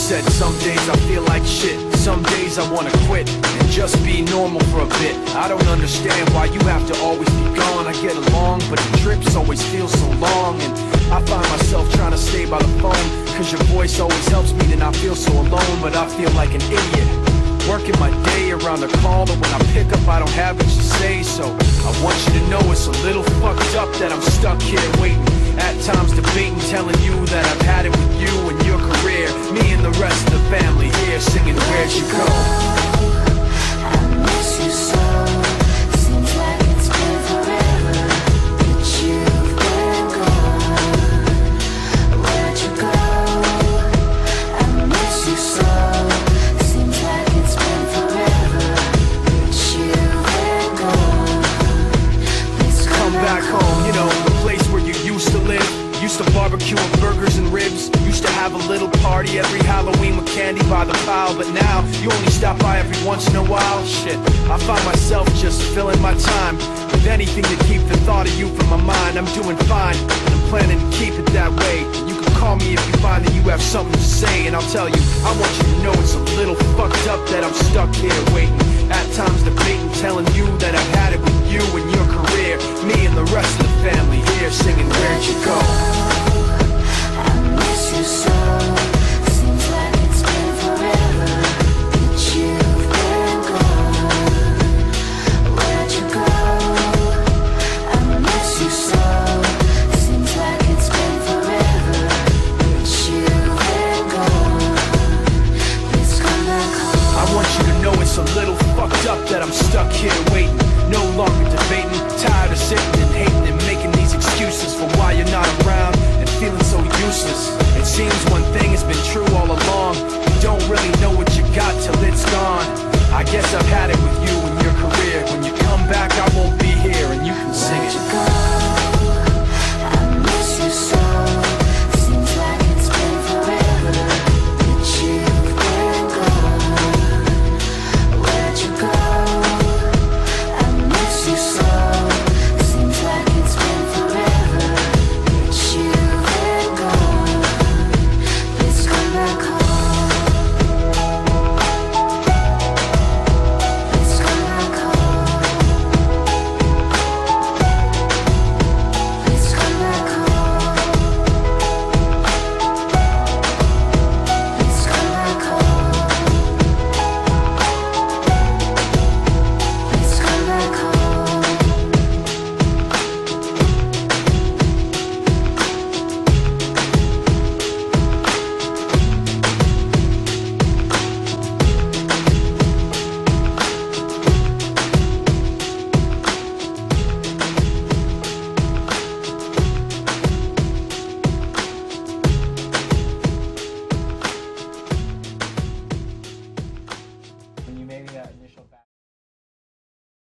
said some days I feel like shit, some days I wanna quit and just be normal for a bit. I don't understand why you have to always be gone. I get along, but the trips always feel so long, and I find myself trying to stay by the phone, cause your voice always helps me to not feel so alone. But I feel like an idiot, working my day around the call, and when I pick up I don't have much to say. So I want you to know it's a little fucked up that I'm stuck here waiting, at times debating, telling you that I've had it with you and your career, me and the rest of the family here singing Where'd You Go? I miss you so. Seems like it's been forever that you've been gone. Where'd you go? I miss you so. Seems like it's been forever that you've been gone. Please Come back home, you know, the place where you used to live. Used to barbecue and burgers and ribs. Used to have a little party every Halloween with candy by the pile. But now, you only stop by every once in a while. Shit, I find myself just filling my time with anything to keep the thought of you from my mind. I'm doing fine, and I'm planning to keep it that way. You can call me if you find that you have something to say, and I'll tell you, I want you to know it's a little fucked up that I'm stuck here waiting, at times debating, telling you that I've had it with you and your career, me and the rest of the family here singing Where'd You Go? I miss you so. Seems like it's been forever that you've been gone. Where'd you go? I miss you so. Seems like it's been forever that you've been gone. Please come back home. I want you to know it's a little fucked up that I'm stuck here waiting, no longer debating, tired of sitting and hating and making these excuses for why you're not around and feeling so useless. It seems one thing has been true all along, you don't really know what you got till it's gone. I guess I've had it with you